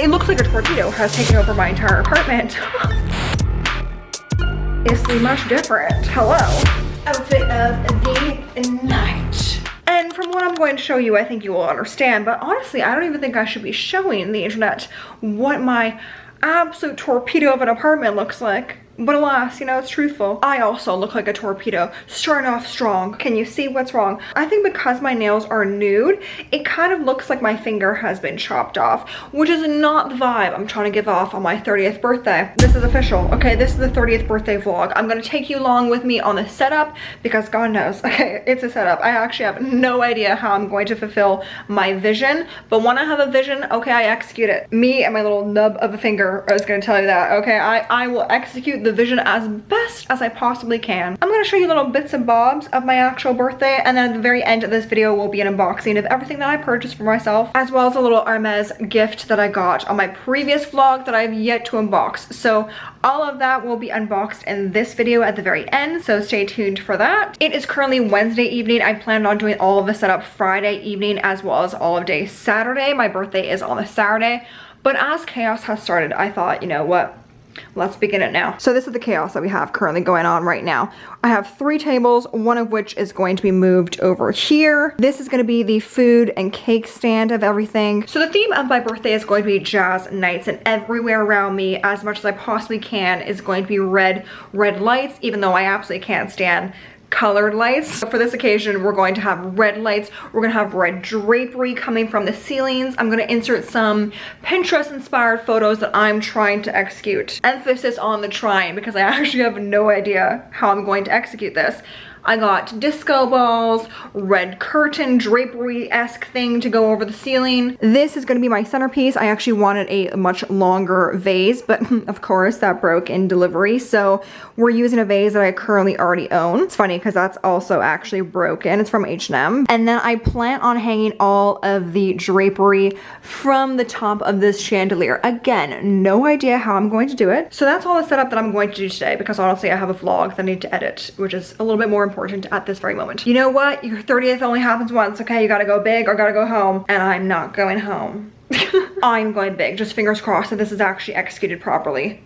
It looks like a torpedo has taken over my entire apartment. It's much different. Hello. Outfit of the night. And from what I'm going to show you, I think you will understand, but honestly, I don't even think I should be showing the internet what my absolute torpedo of an apartment looks like. But alas, you know, it's truthful. I also look like a torpedo, starting off strong. Can you see what's wrong? I think because my nails are nude, it kind of looks like my finger has been chopped off, which is not the vibe I'm trying to give off on my 30th birthday. This is official, okay? This is the 30th birthday vlog. I'm gonna take you along with me on the setup because God knows, okay, it's a setup. I actually have no idea how I'm going to fulfill my vision, but when I have a vision, okay, I execute it. Me and my little nub of a finger is gonna tell you that, okay? I will execute the vision as best as I possibly can. I'm going to show you little bits and bobs of my actual birthday, and then at the very end of this video will be an unboxing of everything that I purchased for myself, as well as a little Hermes gift that I got on my previous vlog that I have yet to unbox. So all of that will be unboxed in this video at the very end, so stay tuned for that. It is currently Wednesday evening. I planned on doing all of the setup Friday evening as well as all of day Saturday. My birthday is on a Saturday, but as chaos has started, I thought, you know what? Let's begin it now. So this is the chaos that we have currently going on right now. I have 3 tables, one of which is going to be moved over here. This is going to be the food and cake stand of everything. So the theme of my birthday is going to be jazz nights, and everywhere around me, as much as I possibly can, is going to be red lights, even though I absolutely can't stand colored lights. So for this occasion, we're going to have red lights. We're gonna have red drapery coming from the ceilings. I'm gonna insert some Pinterest inspired photos that I'm trying to execute. Emphasis on the trying, because I actually have no idea how I'm going to execute this. I got disco balls, red curtain, drapery-esque thing to go over the ceiling. This is gonna be my centerpiece. I actually wanted a much longer vase, but of course that broke in delivery. So we're using a vase that I currently already own. It's funny because that's also actually broken. It's from H&M. And then I plan on hanging all of the drapery from the top of this chandelier. Again, no idea how I'm going to do it. So that's all the setup that I'm going to do today, because honestly I have a vlog that I need to edit, which is a little bit more important at this very moment. You know what? Your 30th only happens once, okay? You gotta go big or gotta go home. And I'm not going home. I'm going big. Just fingers crossed that this is actually executed properly.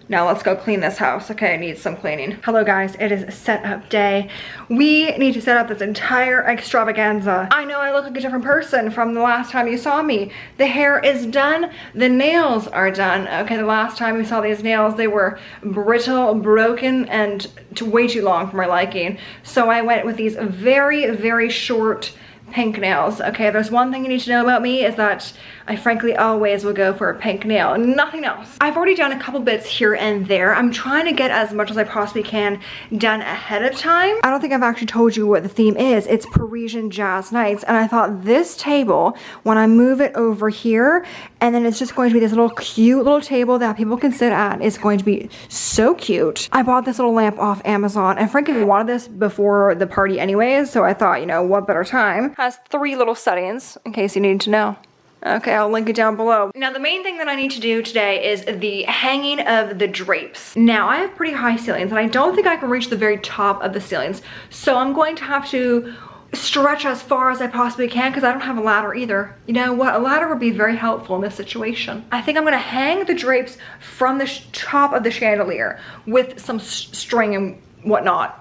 Now let's go clean this house. Okay, it needs some cleaning. Hello guys, it is setup day. We need to set up this entire extravaganza. I know I look like a different person from the last time you saw me. The hair is done, the nails are done. Okay, the last time we saw these nails, they were brittle, broken, and way too long for my liking. So I went with these very short pink nails. Okay, there's one thing you need to know about me is that I frankly always will go for a pink nail, nothing else. I've already done a couple bits here and there. I'm trying to get as much as I possibly can done ahead of time. I don't think I've actually told you what the theme is. It's Parisian Jazz Nights, and I thought this table, when I move it over here, and then it's just going to be this little cute little table that people can sit at, is going to be so cute. I bought this little lamp off Amazon, and frankly we wanted this before the party anyways, so I thought, you know, what better time. Has 3 little settings, in case you need to know. Okay, I'll link it down below. Now the main thing that I need to do today is the hanging of the drapes. Now I have pretty high ceilings and I don't think I can reach the very top of the ceilings. So I'm going to have to stretch as far as I possibly can because I don't have a ladder either. You know what, a ladder would be very helpful in this situation. I think I'm gonna hang the drapes from the top of the chandelier with some string and whatnot.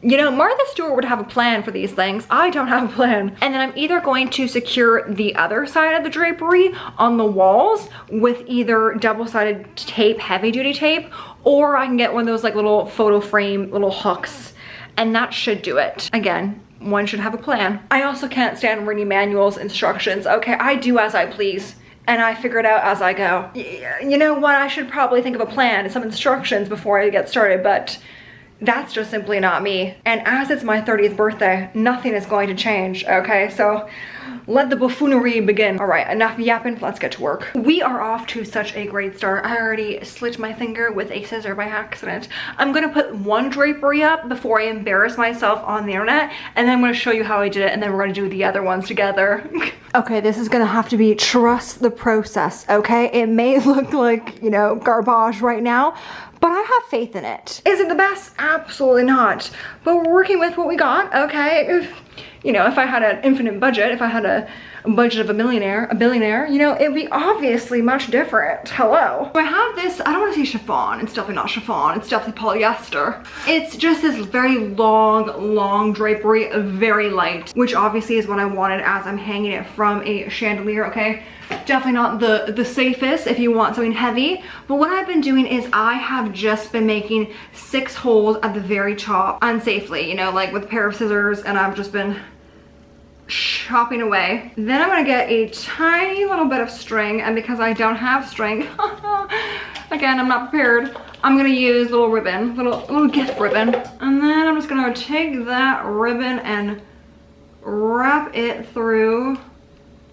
You know, Martha Stewart would have a plan for these things. I don't have a plan. And then I'm either going to secure the other side of the drapery on the walls with either double-sided tape, heavy-duty tape, or I can get one of those like little photo frame little hooks, and that should do it. Again, one should have a plan. I also can't stand reading manuals, instructions. Okay, I do as I please. And I figure it out as I go. You know what, I should probably think of a plan and some instructions before I get started, but that's just simply not me. And as it's my 30th birthday, nothing is going to change, okay? So let the buffoonery begin. All right, enough yapping, let's get to work. We are off to such a great start. I already slit my finger with a scissor by accident. I'm gonna put one drapery up before I embarrass myself on the internet, and then I'm gonna show you how I did it, and then we're gonna do the other ones together. Okay, this is gonna have to be trust the process, okay? It may look like, you know, garbage right now, but I have faith in it. Is it the best? Absolutely not. But we're working with what we got, okay? You know, if I had an infinite budget, if I had a budget of a billionaire, you know, it'd be obviously much different. Hello. So I have this, I don't want to say chiffon. It's definitely not chiffon. It's definitely polyester. It's just this very long drapery, very light, which obviously is what I wanted as I'm hanging it from a chandelier, okay? Definitely not the safest if you want something heavy, but what I've been doing is I have just been making 6 holes at the very top unsafely, you know, like with a pair of scissors, and I've just been chopping away. Then I'm gonna get a tiny little bit of string, and because I don't have string, again, I'm not prepared, I'm gonna use little ribbon, little gift ribbon, and then I'm just gonna take that ribbon and wrap it through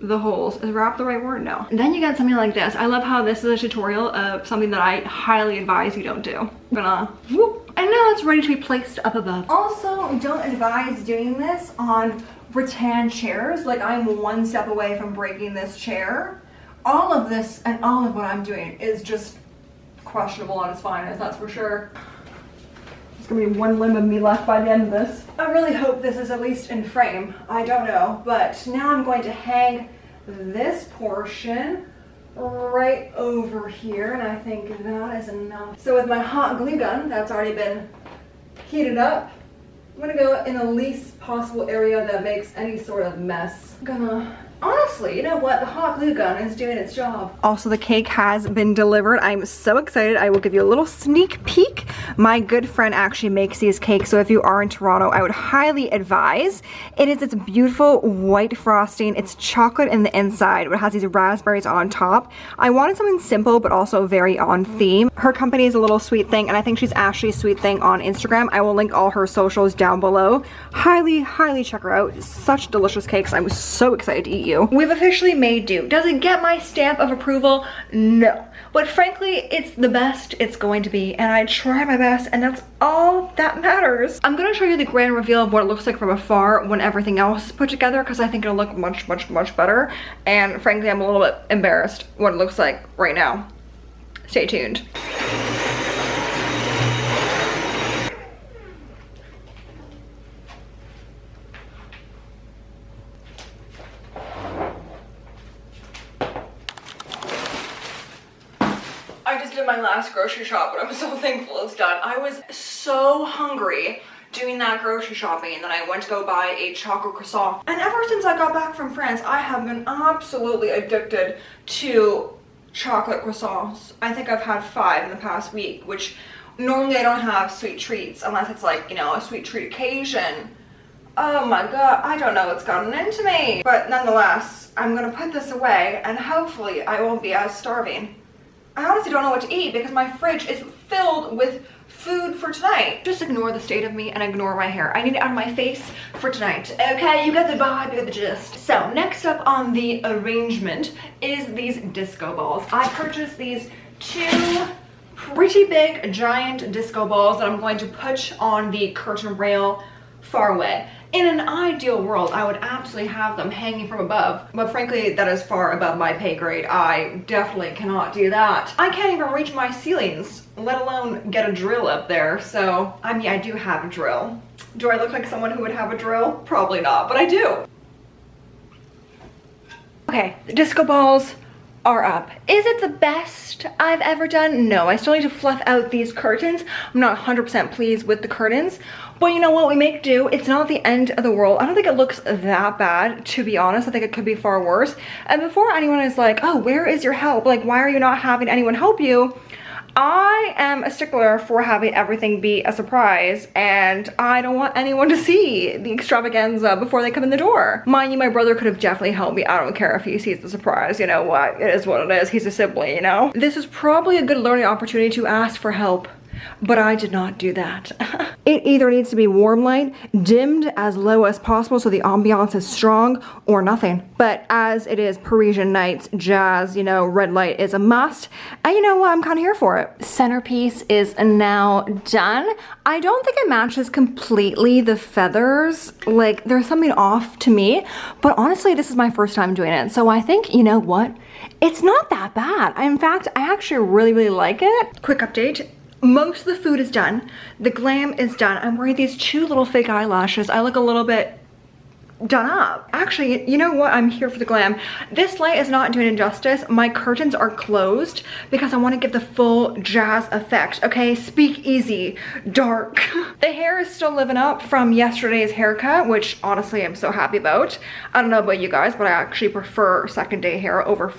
the holes. Is wrap the right word? No. And then you get something like this. I love how this is a tutorial of something that I highly advise you don't do. I'm gonna whoop, and now it's ready to be placed up above. Also, don't advise doing this on rattan chairs. Like, I'm one step away from breaking this chair. All of this and all of what I'm doing is just questionable on its finest, that's for sure. There's gonna be one limb of me left by the end of this. I really hope this is at least in frame. I don't know, but now I'm going to hang this portion right over here, and I think that is enough. So with my hot glue gun that's already been heated up, I'm gonna go in the least possible area that makes any sort of mess. I'm gonna, honestly, you know what? The hot glue gun is doing its job. Also, the cake has been delivered. I'm so excited. I will give you a little sneak peek. My good friend actually makes these cakes, so if you are in Toronto, I would highly advise. It is this beautiful white frosting. It's chocolate in the inside, but it has these raspberries on top. I wanted something simple, but also very on theme. Her company is a little sweet thing, and I think she's Ashley Sweet Thing on Instagram. I will link all her socials down below. Highly check her out. Such delicious cakes. I'm so excited to eat you. We've officially made do. Does it get my stamp of approval? No. But frankly, it's the best it's going to be, and I try my best, and that's all that matters. I'm gonna show you the grand reveal of what it looks like from afar when everything else is put together, because I think it'll look much better. And frankly, I'm a little bit embarrassed what it looks like right now. Stay tuned. I just did my last grocery shop, but I'm so thankful it's done. I was so hungry doing that grocery shopping that I went to go buy a chocolate croissant. And ever since I got back from France, I have been absolutely addicted to chocolate croissants. I think I've had 5 in the past week, which normally I don't have sweet treats unless it's like, you know, a sweet treat occasion. Oh my god, I don't know what's gotten into me. But nonetheless, I'm gonna put this away and hopefully I won't be as starving. I honestly don't know what to eat because my fridge is filled with food for tonight. Just ignore the state of me and ignore my hair. I need it out of my face for tonight. Okay, you get the vibe, you get the gist. So next up on the arrangement is these disco balls. I purchased these 2 pretty big giant disco balls that I'm going to put on the curtain rail far away. In an ideal world, I would absolutely have them hanging from above, but frankly, that is far above my pay grade. I definitely cannot do that. I can't even reach my ceilings, let alone get a drill up there, so, I mean, I do have a drill. Do I look like someone who would have a drill? Probably not, but I do. Okay, the disco balls are up. Is it the best I've ever done? No, I still need to fluff out these curtains. I'm not 100% pleased with the curtains, but you know what, we make do. It's not the end of the world. I don't think it looks that bad, to be honest. I think it could be far worse. And before anyone is like, oh, where is your help? Like, why are you not having anyone help you? I am a stickler for having everything be a surprise, and I don't want anyone to see the extravaganza before they come in the door. Mind you, my brother could have definitely helped me. I don't care if he sees the surprise. You know what? It is what it is. He's a sibling, you know? This is probably a good learning opportunity to ask for help, but I did not do that. It either needs to be warm light, dimmed as low as possible so the ambiance is strong, or nothing. But as it is Parisian nights, jazz, you know, red light is a must. And you know what? I'm kind of here for it. Centerpiece is now done. I don't think it matches completely the feathers. Like, there's something off to me. But honestly, this is my first time doing it. So I think, you know what? It's not that bad. In fact, I actually really like it. Quick update. Most of the food is done. The glam is done. I'm wearing these 2 little fake eyelashes. I look a little bit done up. Actually, you know what? I'm here for the glam. This light is not doing injustice. My curtains are closed because I want to give the full jazz effect. Okay, speak easy, dark. The hair is still living up from yesterday's haircut, which honestly I'm so happy about. I don't know about you guys, but I actually prefer second day hair over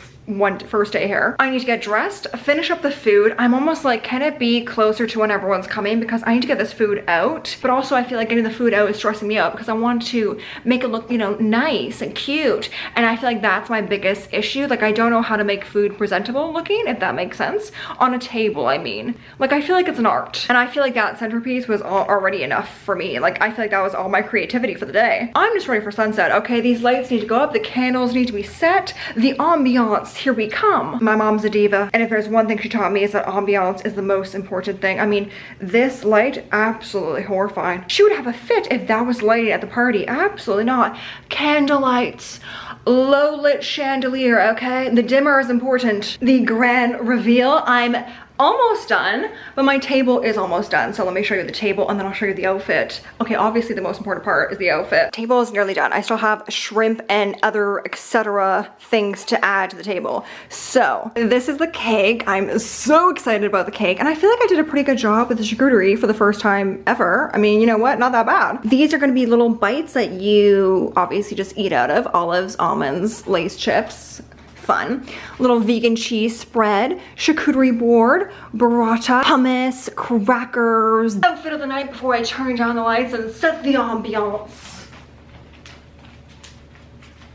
first day hair. I need to get dressed, finish up the food. I'm almost like, can it be closer to when everyone's coming, because I need to get this food out. But also I feel like getting the food out is stressing me out because I want to make it look, you know, nice and cute. And I feel like that's my biggest issue. Like, I don't know how to make food presentable looking, if that makes sense. On a table, I mean. Like, I feel like it's an art. And I feel like that centerpiece was already enough for me. Like, I feel like that was all my creativity for the day. I'm just ready for sunset. Okay, these lights need to go up, the candles need to be set, the ambiance, here we come. My mom's a diva, and if there's one thing she taught me, is that ambiance is the most important thing. I mean, this light, absolutely horrifying. She would have a fit if that was lighting at the party. Absolutely not. Candle lights, low lit chandelier, okay? The dimmer is important. The grand reveal, I'm almost done, but my table is almost done. So let me show you the table and then I'll show you the outfit. Okay, obviously the most important part is the outfit. Table is nearly done. I still have shrimp and other etc. things to add to the table. So this is the cake. I'm so excited about the cake, and I feel like I did a pretty good job with the charcuterie for the first time ever. I mean, you know what? Not that bad. These are gonna be little bites that you obviously just eat out of. Olives, almonds, Lay's chips. Fun. Little vegan cheese spread, charcuterie board, burrata, hummus, crackers. Outfit of the night before I turn down the lights and set the ambiance.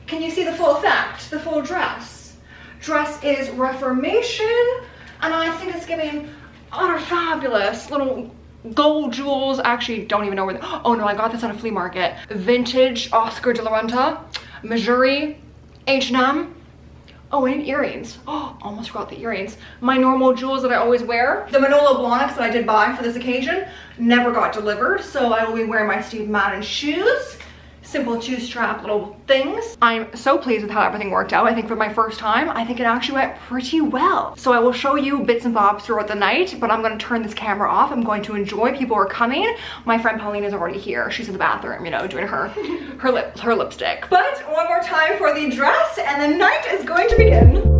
Can you see the full effect? The full dress? Dress is Reformation, and I think it's giving utter fabulous. Little gold jewels. Actually, don't even know where oh no, I got this at a flea market. Vintage Oscar de la Renta, Missouri, H&M. Oh, and earrings. Oh, almost forgot the earrings. My normal jewels that I always wear. The Manolo Blahniks that I did buy for this occasion never got delivered, so I will be wearing my Steve Madden shoes. Simple 2-strap little things. I'm so pleased with how everything worked out. I think for my first time, I think it actually went pretty well. So I will show you bits and bobs throughout the night, but I'm gonna turn this camera off. I'm going to enjoy. People are coming. My friend Pauline is already here. She's in the bathroom, you know, doing her lipstick. But one more time for the dress, and the night is going to begin.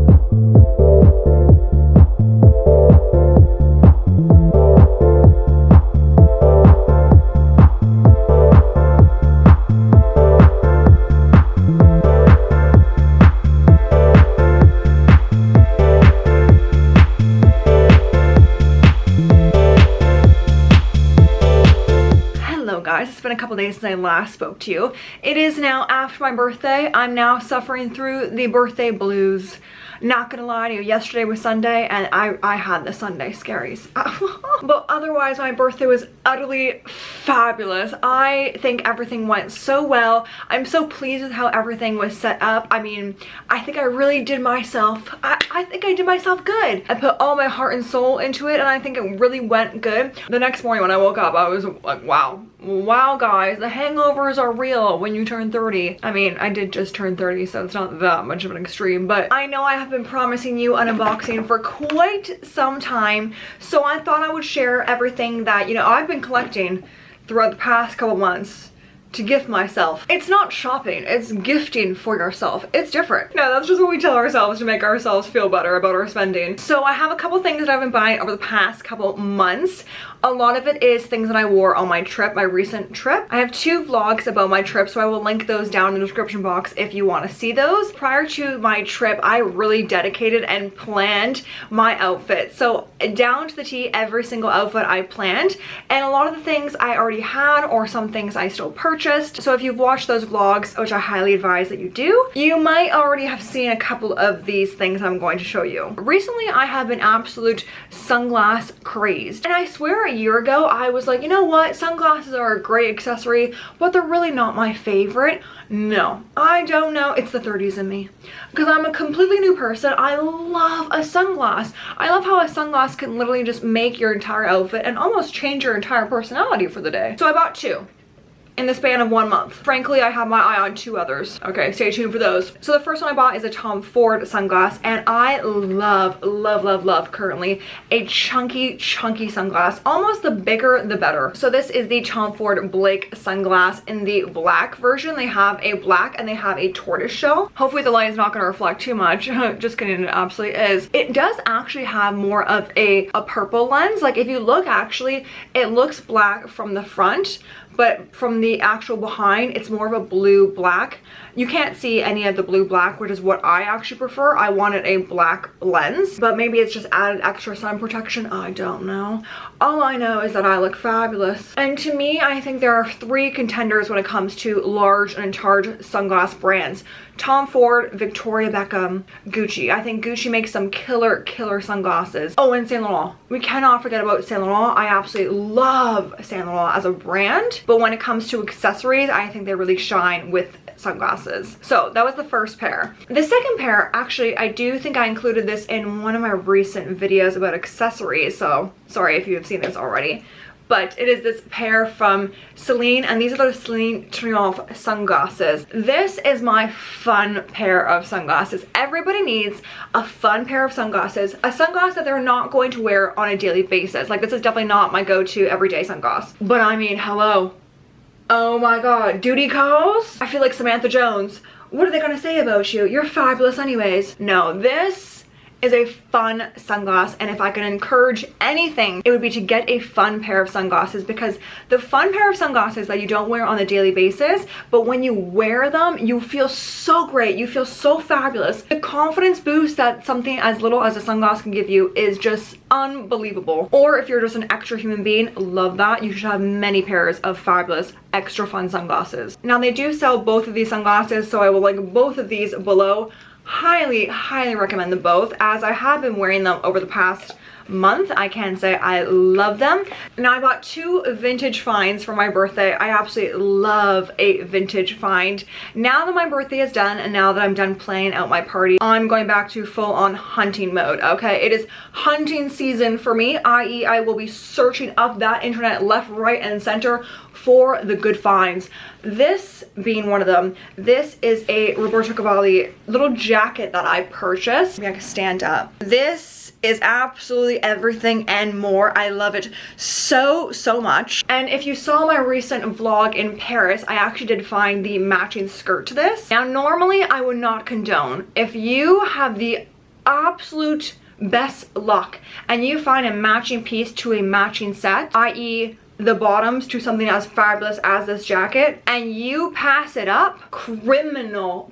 It's been a couple days since I last spoke to you. It is now after my birthday. I'm now suffering through the birthday blues. Not gonna lie to you, yesterday was Sunday and I had the Sunday scaries. But otherwise my birthday was utterly fabulous. I think everything went so well. I'm so pleased with how everything was set up. I mean, I think I really did myself, I think I did myself good. I put all my heart and soul into it, and I think it really went good. The next morning when I woke up, I was like, wow. Wow guys, the hangovers are real when you turn 30. I mean, I did just turn 30, so it's not that much of an extreme, but I know I have been promising you an unboxing for quite some time, so I thought I would share everything that, you know, I've been collecting throughout the past couple months to gift myself. It's not shopping, it's gifting for yourself. It's different. No, that's just what we tell ourselves to make ourselves feel better about our spending. So I have a couple things that I've been buying over the past couple months. A lot of it is things that I wore on my trip, my recent trip. I have 2 vlogs about my trip, so I will link those down in the description box if you want to see those. Prior to my trip, I really dedicated and planned my outfit. So down to the T, every single outfit I planned. And a lot of the things I already had, or some things I still purchased. So if you've watched those vlogs, which I highly advise that you do, you might already have seen a couple of these things I'm going to show you. Recently, I have been absolute sunglass crazed. And I swear a year ago, I was like, you know what? Sunglasses are a great accessory, but they're really not my favorite. No, I don't know. It's the 30s in me. Because I'm a completely new person. I love a sunglass. I love how a sunglass can literally just make your entire outfit and almost change your entire personality for the day. So I bought 2. in the span of 1 month. Frankly, I have my eye on 2 others. Okay, stay tuned for those. So the first one I bought is a Tom Ford sunglass, and I love currently a chunky sunglass. Almost the bigger the better. So this is the Tom Ford Blake sunglass in the black version. They have a black and they have a tortoise shell. Hopefully the light is not going to reflect too much. Just kidding, it absolutely is. It does actually have more of a purple lens. Like if you look, actually it looks black from the front, but from the actual behind it's more of a blue black. You can't see any of the blue black, which is what I actually prefer. I wanted a black lens, but maybe it's just added extra sun protection. I don't know. All I know is that I look fabulous. And to me, I think there are 3 contenders when it comes to large and in charge sunglass brands. Tom Ford, Victoria Beckham, Gucci. I think Gucci makes some killer sunglasses. Oh, and Saint Laurent. We cannot forget about Saint Laurent. I absolutely love Saint Laurent as a brand, but when it comes to accessories, I think they really shine with sunglasses. So that was the first pair. The second pair, actually, I do think I included this in one of my recent videos about accessories, so sorry if you have seen this already. But it is this pair from Celine, and these are the Celine Triomphe sunglasses. This is my fun pair of sunglasses. Everybody needs a fun pair of sunglasses, a sunglass that they're not going to wear on a daily basis. Like, this is definitely not my go-to everyday sunglass. But I mean, hello. Oh my god, duty calls? I feel like Samantha Jones. What are they gonna say about you? You're fabulous anyways. No, this is a fun sunglass, and if I can encourage anything, it would be to get a fun pair of sunglasses, because the fun pair of sunglasses that you don't wear on a daily basis, but when you wear them, you feel so great, you feel so fabulous. The confidence boost that something as little as a sunglass can give you is just unbelievable. Or if you're just an extra human being, love that. You should have many pairs of fabulous extra fun sunglasses. Now they do sell both of these sunglasses, so I will link both of these below. Highly recommend them both, as I have been wearing them over the past month. I can say I love them. Now I bought 2 vintage finds for my birthday. I absolutely love a vintage find. Now that my birthday is done and now that I'm done playing out my party, I'm going back to full on hunting mode, okay? It is hunting season for me, i.e. I will be searching up that internet left, right, and center for the good finds. This being one of them. This is a Roberta Cavalli little jacket that I purchased. Maybe I can stand up. This is absolutely everything and more. I love it so much. And if you saw my recent vlog in Paris, I actually did find the matching skirt to this. Now normally I would not condone, if you have the absolute best luck and you find a matching piece to a matching set, i.e. the bottoms to something as fabulous as this jacket, and you pass it up, criminal.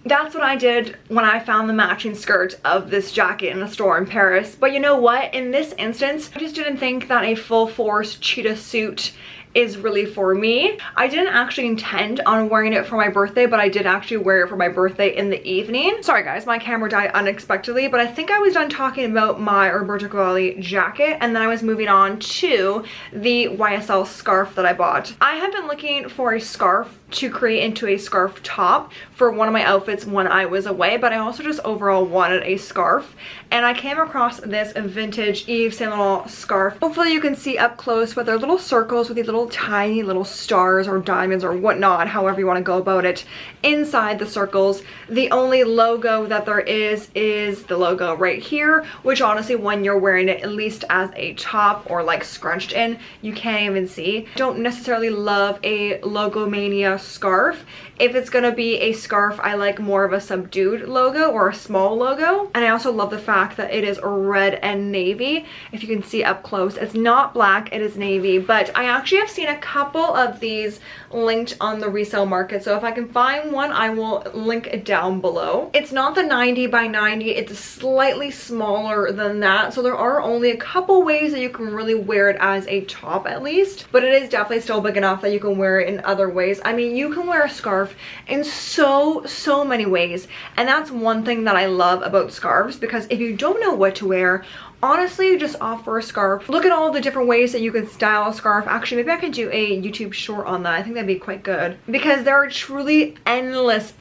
That's what I did when I found the matching skirt of this jacket in a store in Paris. But you know what, in this instance, I just didn't think that a full force cheetah suit is really for me. I didn't actually intend on wearing it for my birthday, but I did actually wear it for my birthday in the evening. Sorry guys, my camera died unexpectedly, but I think I was done talking about my Roberta Cavalli jacket, and then I was moving on to the YSL scarf that I bought. I have been looking for a scarf to create into a scarf top for one of my outfits when I was away, but I also just overall wanted a scarf, and I came across this vintage Yves Saint Laurent scarf. Hopefully you can see up close, but they're little circles with these little tiny little stars or diamonds or whatnot, however you want to go about it, inside the circles. The only logo that there is the logo right here, which honestly when you're wearing it, at least as a top or like scrunched in, you can't even see. Don't necessarily love a logomania scarf. If it's gonna be a scarf, I like more of a subdued logo or a small logo. And I also love the fact that it is red and navy. If you can see up close, it's not black, it is navy. But I actually have seen a couple of these linked on the resale market, so if I can find one, I will link it down below. It's not the 90 by 90, it's slightly smaller than that, so there are only a couple ways that you can really wear it as a top at least, but it is definitely still big enough that you can wear it in other ways. I mean, you can wear a scarf in so many ways, and that's one thing that I love about scarves, because if you don't know what to wear, honestly, just opt for a scarf. Look at all the different ways that you can style a scarf. Actually, maybe I could do a YouTube short on that. I think that'd be quite good, because there are truly endless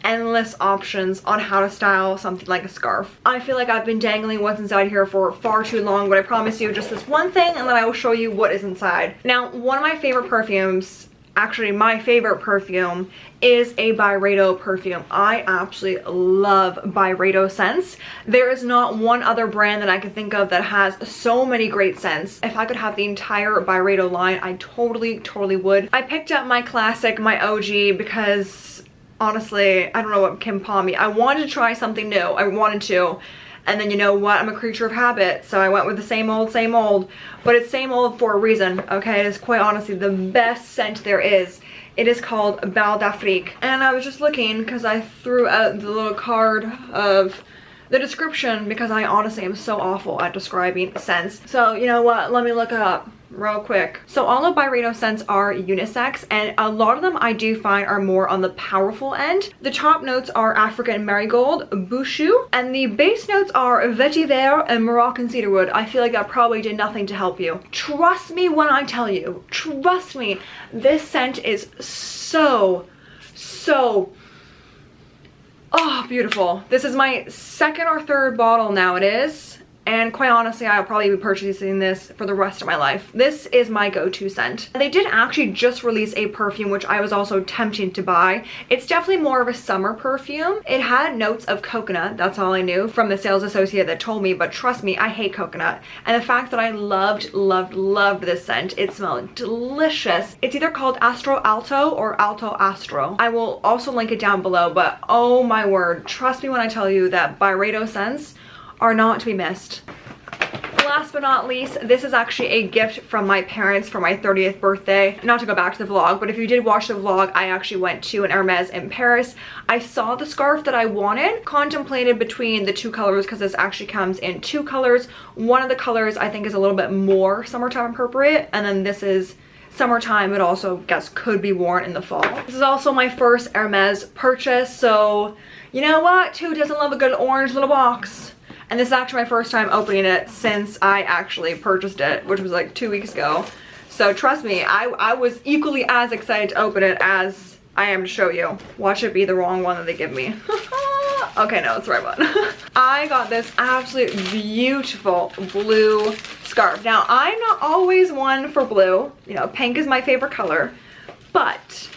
options on how to style something like a scarf. I feel like I've been dangling what's inside here for far too long, but I promise you just this one thing, and then I will show you what is inside. Now, one of my favorite perfumes actually my favorite perfume is a Byredo perfume. I absolutely love Byredo scents. There is not one other brand that I can think of that has so many great scents. If I could have the entire Byredo line, I totally would. I picked up my classic, my OG, because honestly, I don't know what Kim called me. I wanted to try something new. I wanted to. And then you know what? I'm a creature of habit, so I went with the same old, but it's same old for a reason, okay? It is quite honestly the best scent there is. It is called Bal d'Afrique. And I was just looking because I threw out the little card of the description because I honestly am so awful at describing scents. So you know what? Let me look it up real quick. So all of Byredo scents are unisex, and a lot of them I do find are more on the powerful end. The top notes are African marigold, bouchou, and the base notes are vetiver and Moroccan cedarwood. I feel like that probably did nothing to help you. Trust me when I tell you, trust me, this scent is so beautiful. This is my second or third bottle now it is. And quite honestly, I'll probably be purchasing this for the rest of my life. This is my go-to scent. They did actually just release a perfume, which I was also tempted to buy. It's definitely more of a summer perfume. It had notes of coconut. That's all I knew from the sales associate that told me, but trust me, I hate coconut. And the fact that I loved this scent, it smelled delicious. It's either called Astro Alto or Alto Astro. I will also link it down below, but oh my word, trust me when I tell you that Byredo scents are not to be missed. Last but not least, this is actually a gift from my parents for my 30th birthday. Not to go back to the vlog, but if you did watch the vlog, I actually went to an Hermes in Paris. I saw the scarf that I wanted, contemplated between the two colors because this actually comes in two colors. One of the colors I think is a little bit more summertime appropriate, and then this is summertime, but also guess could be worn in the fall. This is also my first Hermes purchase, so you know what? Who doesn't love a good orange little box? And this is actually my first time opening it since I actually purchased it, which was like 2 weeks ago. So trust me, I was equally as excited to open it as I am to show you. Watch it be the wrong one that they give me. Okay, no, it's the right one. I got this absolute beautiful blue scarf. Now, I'm not always one for blue. You know, pink is my favorite color, but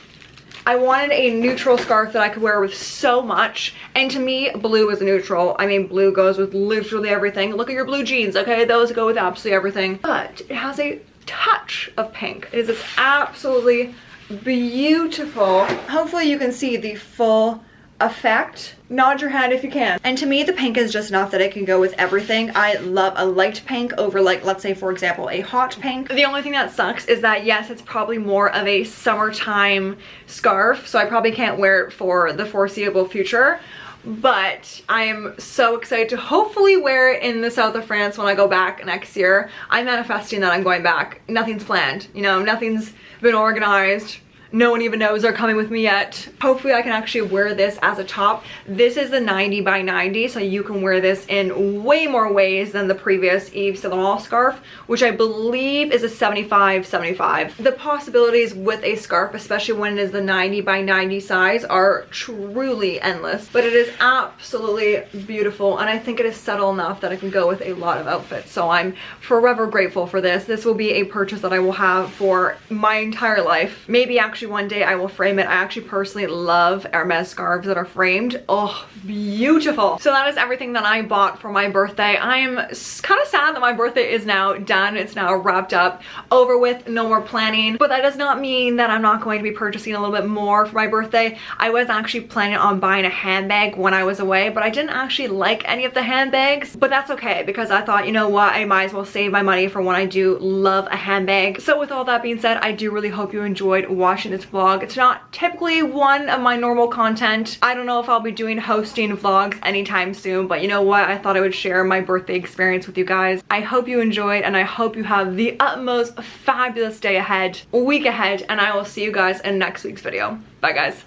I wanted a neutral scarf that I could wear with so much, and to me, blue is a neutral. I mean, blue goes with literally everything. Look at your blue jeans, okay? Those go with absolutely everything. But it has a touch of pink. It is absolutely beautiful. Hopefully you can see the full effect. Nod your head if you can. And to me, the pink is just enough that it can go with everything. I love a light pink over, like, let's say for example, a hot pink. The only thing that sucks is that yes, it's probably more of a summertime scarf, so I probably can't wear it for the foreseeable future. But I am so excited to hopefully wear it in the south of France when I go back next year. I'm manifesting that I'm going back. Nothing's planned, you know, nothing's been organized. No one even knows they're coming with me yet. Hopefully I can actually wear this as a top. This is the 90 by 90, so you can wear this in way more ways than the previous Yves Saint Laurent scarf, which I believe is a 75-75. The possibilities with a scarf, especially when it is the 90 by 90 size, are truly endless. But it is absolutely beautiful, and I think it is subtle enough that it can go with a lot of outfits. So I'm forever grateful for this. This will be a purchase that I will have for my entire life. Maybe actually one day I will frame it. I actually personally love Hermes scarves that are framed. Oh, beautiful. So that is everything that I bought for my birthday. I am kind of sad that my birthday is now done. It's now wrapped up, over with, no more planning. But that does not mean that I'm not going to be purchasing a little bit more for my birthday. I was actually planning on buying a handbag when I was away, but I didn't actually like any of the handbags. But that's okay, because I thought, you know what, I might as well save my money for when I do love a handbag. So with all that being said, I do really hope you enjoyed watching this vlog. It's not typically one of my normal content. I don't know if I'll be doing hosting vlogs anytime soon, but you know what, I thought I would share my birthday experience with you guys. I hope you enjoyed, and I hope you have the utmost fabulous day ahead, week ahead, and I will see you guys in next week's video. Bye guys.